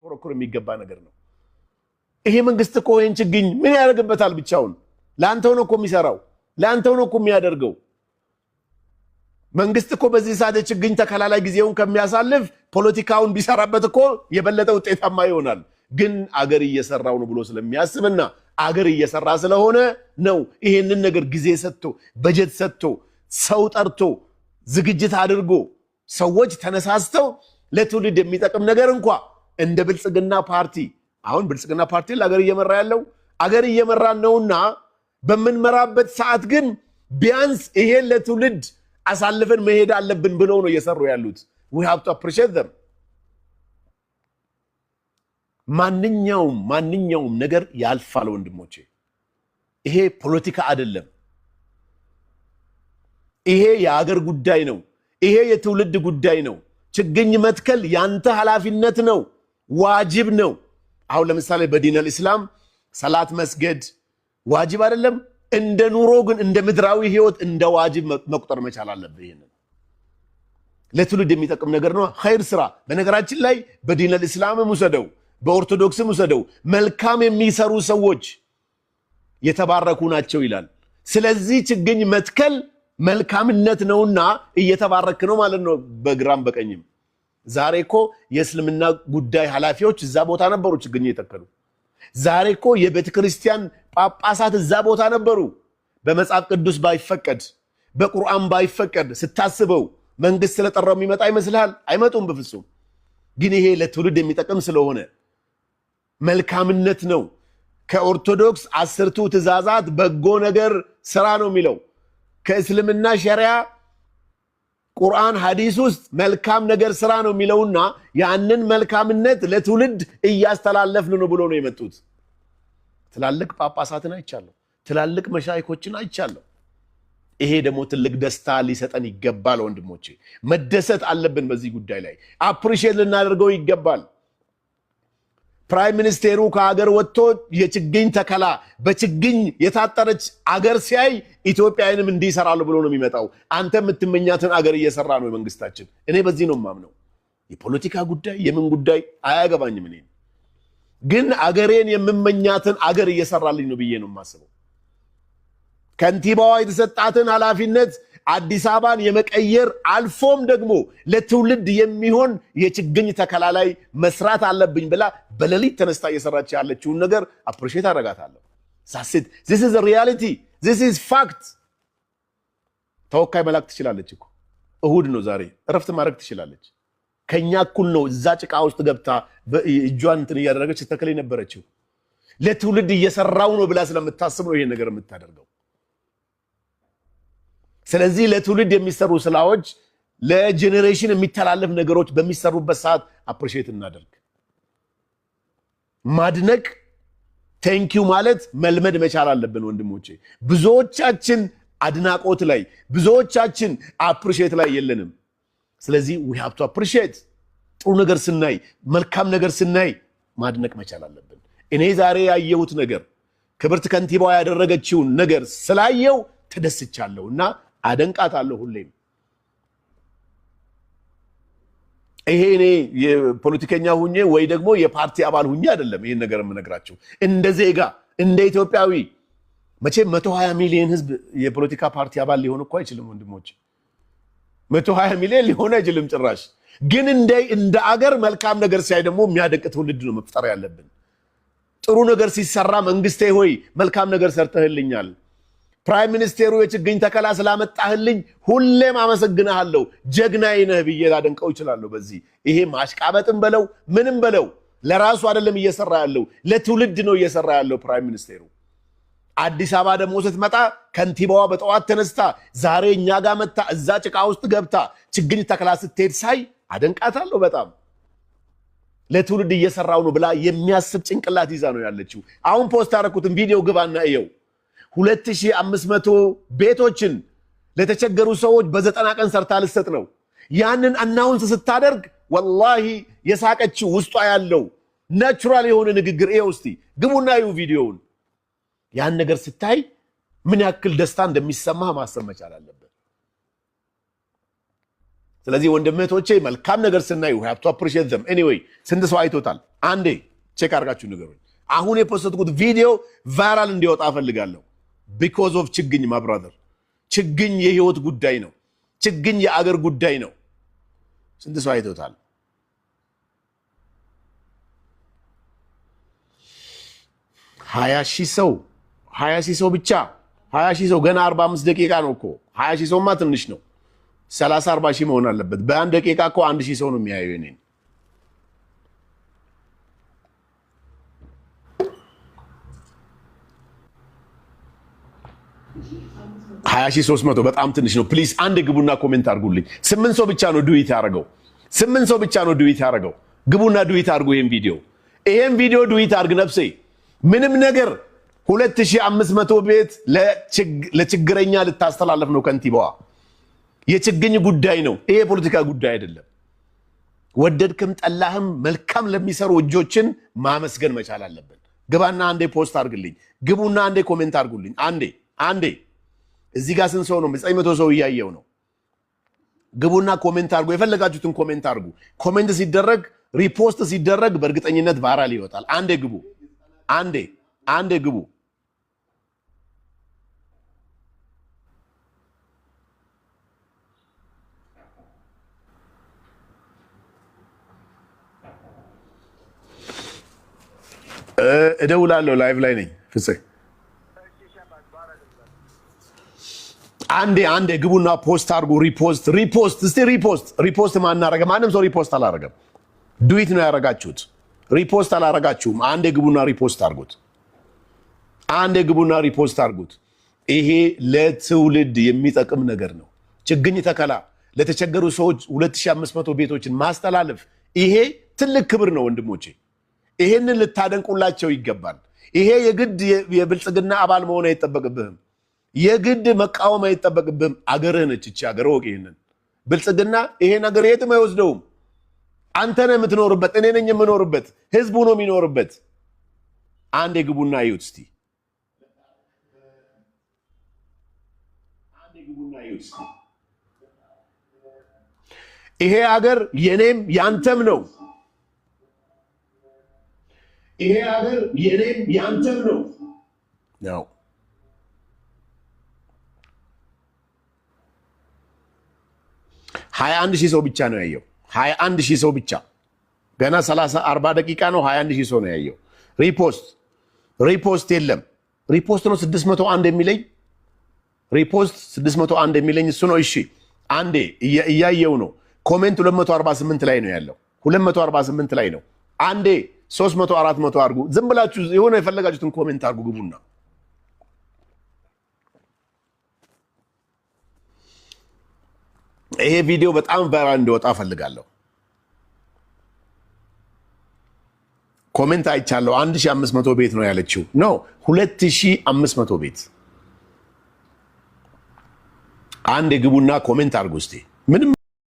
ኮረኮር የሚገባ ነገር ነው ይሄ መንግስት እኮ ይሄን ችግኝ ምን ያደርግበታል ብቻውን ላንተው ነው እኮ የሚሰራው ላንተው ነው እኮ የሚያደርገው መንግስት እኮ በዚህ ሰዓት ችግኝ ተከላላይ ጊዜውን ከሚያሳልፍ ፖለቲካውን ቢሰራበት እኮ የበለጠ ውጤታማ ይሆናል ግን አገር እየሰራው ነው ብሎ ስለሚያስብና አገር እየሰራ ስለሆነ ነው ይሄንን ነገር ጊዜ ሰጥቶ በጀት ሰጥቶ ሰው ጠርቶ ዝግጅት አድርጎ ሰዎች ተነሳስተው ለትውልድ የሚጠቅም ነገር እንኳን እንደ ብልጽግና ፓርቲ አሁን ብልጽግና ፓርቲ ለአገር እየመራ ያለው አገር እየመራ ነውና በመንመራበት ሰዓት ግን ቢያንስ ይሄ ለትውልድ አሳልፈን መሄድ አለብን ብለው ነው እየሰሩ ያሉት we have to appreciate them ማንኛውም ነገር ያልፋል ወንድሞቼ ይሄ ፖለቲካ አይደለም ይሄ የአገር ጉዳይ ነው ይሄ የትውልድ ጉዳይ ነው ችግኝ መትከል ያንተ ኃላፊነት ነው ዋጅብ ነው አሁን ለምሳሌ በዲነል እስላም ሰላት መስገድ ዋጅብ አይደለም እንደ ኑሮ ግን እንደ ምድራዊ ህይወት እንደ ዋጅብ መቁጠር መቻል አለበት ይሄንን ለትውልድ የሚጠቅም ነገር ነው ኸይር ስራ በነገራችን ላይ በዲነል እስላም ሙሰደው በኦርቶዶክስ ሙሰደው መልካም የሚሰሩ ሰዎች የተባረኩ ናቸው ይላል ስለዚህ ችግኝ መትከል መልካምነት ነውና እየተባረክ ነው ማለት ነው በግራም በቀኝም ዛሬ እኮ የእስልምና ጉዳይ ኃላፊዎች እዛ ቦታ ነበሩ ችግኝ የተከሉ ዛሬ እኮ የቤተ ክርስቲያን ጳጳሳት እዛ ቦታ ነበሩ በመጽሐፍ ቅዱስ ባይፈቀድ በቁርአን ባይፈቀድ ስታስበው መንግስት ስለጠራው የሚመጣ ይመስልሃል አይመጡም በፍጹም ግን ይሄ ለትውልድ የሚጠቅም ስለሆነ መልካምነት ነው ከኦርቶዶክስ 10ቱ ትእዛዛት በጎ ነገር ስራ ነው የሚለው ከእስልምና ሸሪዓ ቁርአን ሐዲስ ውስጥ መልካም ነገር ስራ ነው የሚለውና ያንን መልካምነት ለትውልድ እያስተላለፍን ነው ብሎ ነው የመጡት ትላልቅ ጳጳሳትን አይቻለሁ ትላልቅ መሻይኮችን አይቻለሁ ይሄ ደግሞ ትልቅ ደስታ ሊሰጠን ይገባል ወንድሞቼ መደሰት አለብን በዚህ ጉዳይ ላይ አፕሪሺየት ልናደርገው ይገባል ፕራይም ሚኒስቴሩ ከሀገር ወጥቶ የችግኝ ተከላ በችግኝ የታጠረች አገር ሲያይ ኢትዮጵያንም እንዲሰራሉ ብሎ ነው የሚመጣው አንተ የምትመኛትን አገር እየሰራ ነው መንግስታችን እኔ በዚህ ነው ማምነው የፖለቲካ ጉዳይ የምን ጉዳይ አያገባኝም እኔ ግን አገሬን የምመኛትን አገር እየሰራልኝ ነው ብዬ ነው ማስበው ከንቲባዋ የተሰጣትን ኃላፊነት አዲስ አበባን የመቀየር አልፎም ደግሞ ለትውልድ የሚሆን የችግኝ ተከላላይ መስራት አለብኝ ብላ በሌሊት ተነስታ እየሰራች ያለችውን ነገር አፕሪሺየት አደርጋታለሁ ሳስት this is a reality this is fact ተወካይ መላክ ትችላለች እኮ እሁድ ነው ዛሬ እረፍት ማድረግ ትችላለች ከኛ እኩል ነው እዛ ጭቃ ውስጥ ገብታ እጇን እንትን እያደረገች ተከለ ነበረችው ለትውልድ እየሰራው ነው ብላ ስለምታስብ ነው ይሄን ነገር የምታደርገው ስለዚህ ለትውልድ የሚሰሩ ስላዎች ለጄኔሬሽን የሚተላለፍ ነገሮች በሚሰሩበት ሰዓት አፕሪሺየት እናደርግ ማድነቅ ቴንኪዩ ማለት መልመድ መቻል አለብን ወንድሞቼ ብዙዎቻችን አድናቆት ላይ ብዙዎቻችን አፕሪሺየት ላይ የለንም ስለዚህ we have to appreciate ጥሩ ነገር ስናይ መልካም ነገር ስናይ ማድነቅ መቻል አለብን እኔ ዛሬ ያየሁት ነገር ክብርት ከንቲባዋ ያደረገችውን ነገር ስላየው ተደስቻለሁና አደንቃታለሁ ሁሌም ይሄ እኔ የፖለቲከኛ ሁኜ ወይ ደግሞ የፓርቲ አባል ሁኜ አይደለም ይሄን ነገር የምነግራችሁ እንደ ዜጋ እንደ ኢትዮጵያዊ መቼ 120 ሚሊዮን ህዝብ የፖለቲካ ፓርቲ አባል ሊሆን እኮ አይችልም ወንድሞች 120 ሚሊዮን ሊሆን አይችልም ጭራሽ ግን እንደ አገር መልካም ነገር ሲያይ ደግሞ የሚያደንቅ ትውልድ ነው መፍጠር ያለብን ጥሩ ነገር ሲሰራ መንግስቴ ሆይ መልካም ነገር ሰርተህልኛል ፕራይም ሚኒስቴሩ የችግኝ ተከላ ስላመጣህልኝ ሁሌም አመሰግናለሁ ጀግናዬ ነህ ብዬ ላደንቀው ይችላልው በዚህ ይሄ ማሽቃበጥም በለው ምንም በለው ለራሱ አይደለም እየሰራ ያለው ለትውልድ ነው እየሰራ ያለው ፕራይም ሚኒስቴሩ አዲስ አበባ ደግሞ ስትመጣ ከንቲባዋ በጠዋት ተነስታ ዛሬ እኛ ጋር መጣ እዛ ጭቃ ውስጥ ገብታ ችግኝ ተከላ ስትሄድ ሳይ አደንቃታለሁ በጣም ለትውልድ እየሰራው ነው ብላ የሚያስብ ጭንቅላት ይዛ ነው ያለችው አሁን ፖስት አደረኩትን ቪዲዮ ግባና እየው 2500 ቤቶችን ለተቸገሩ ሰዎች በ90 ቀን ሰርታ ልሰጥ ነው ያንን አናውንስ ስታደርግ ወላሂ የሳቀችው ውስጧ ያለው ናቹራል የሆነ ንግግር ይሄው እስቲ ግቡና እዩ ቪዲዮውን ያን ነገር ስታይ ምን ያክል ደስታ እንደሚሰማህ ማሰብ መቻል አለበት ስለዚህ ወንድምቶቼ መልካም ነገር ስናዩ we have to appreciate them anyway ስንት ሰው አይቶታል አንዴ ቼክ አድርጋችሁ ንገሩኝ አሁን የፖስተትኩት ቪዲዮ ቫይራል እንዲወጣ ፈልጋለሁ because of ችግኝ my brother ችግኝ የህይወት ጉዳይ ነው ችግኝ የአገር ጉዳይ ነው ስንት ሰው አይቶታል 20 ሺህ ሰው ብቻ 20 ሺህ ሰው ገና 45 ደቂቃ ነው እኮ 20 ሺህ ሰውማ ትንሽ ነው 30 40 ሺህ መሆን አለበት በአንድ ደቂቃ እኮ 1 ሺህ ሰው ነው የሚያየው እኔን 20300 በጣም ትንሽ ነው ፕሊዝ አንድ ግቡና ኮሜንት አድርጉልኝ 8 ሰው ብቻ ነው ዱዊት ያደረገው 8 ሰው ብቻ ነው ዱዊት ያደረገው ግቡና ዱዊት አድርጉ ይሄን ቪዲዮ ዱዊት አድርግ ነፍሴ ምንም ነገር 2500 ቤት ለችግረኛ ልታስተላልፍ ነው ከንቲባዋ የችግኝ ጉዳይ ነው ይሄ ፖለቲካ ጉዳይ አይደለም ወደድክም ጠላህም መልካም ለሚሰሩ እጆችን ማመስገን መቻል አለበት ግባና አንዴ ፖስት አድርግልኝ ግቡና አንዴ ኮሜንት አድርጉልኝ አንዴ እዚህ ጋር ስንት ሰው ነው 900 ሰው እያየው ነው ግቡና ኮሜንት አድርጉ የፈለጋችሁትን ኮሜንት አድርጉ ኮሜንት ሲደረግ ሪፖስት ሲደረግ በእርግጠኝነት ቫይራል ይወጣል አንዴ ግቡ አንዴ ግቡ እደውላለሁ ላይቭ ላይ ነኝ ፍፄ አንዴ ግቡና ፖስት አድርጉ ሪፖስት እስቲ ሪፖስት ማናረገ ማንም ሰው ሪፖስት አላረገም ዱዊት ነው ያረጋችሁት ሪፖስት አላረጋችሁም አንዴ ግቡና ሪፖስት አድርጉት ይሄ ለትውልድ የሚጠቅም ነገር ነው ችግኝ ተከላ ለተቸገሩ ሰዎች 2500 ቤቶችን ማስተላለፍ ይሄ ትልቅ ክብር ነው ወንድሞቼ ይሄንን ልታደንቁላቸው ይገባል ይሄ የግድ የብልጽግና አባል መሆን አይተበቅብህም የግድ መቃወም አይተበቅብህም አገርህ ነች እቺ አገር ወቅ ይሄንን ብልጽግና ይሄ ነገር የትም አይወስደውም አንተ ነህ የምትኖርበት እኔ ነኝ የምኖርበት ህዝቡ ነው የሚኖርበት አንዴ ግቡና እዩት እስቲ ይሄ አገር የኔም ያንተም ነው ይሄ አገር የኔም ያንተም ነው 21 ሺህ ሰው ብቻ ነው ያየው 21 ሺህ ሰው ብቻ ገና 30 40 ደቂቃ ነው 21 ሺህ ሰው ነው ያየው ሪፖስት የለም ሪፖስት ነው 601 የሚለኝ ሪፖስት 601 የሚለኝ እሱ ነው እሺ አንዴ እያየው ነው ኮሜንት 248 ላይ ነው ያለው 248 ላይ ነው አንዴ 300 400 አድርጉ ዝም ብላችሁ የሆነ የፈለጋችሁትን ኮሜንት አድርጉ ግቡና ይሄ ቪዲዮ በጣም ቫይራል እንዲወጣ ፈልጋለሁ ኮሜንት አይቻለሁ 1500 ቤት ነው ያለችው ኖ 2500 ቤት አንዴ ግቡና ኮሜንት አድርጉ እስቲ ምንም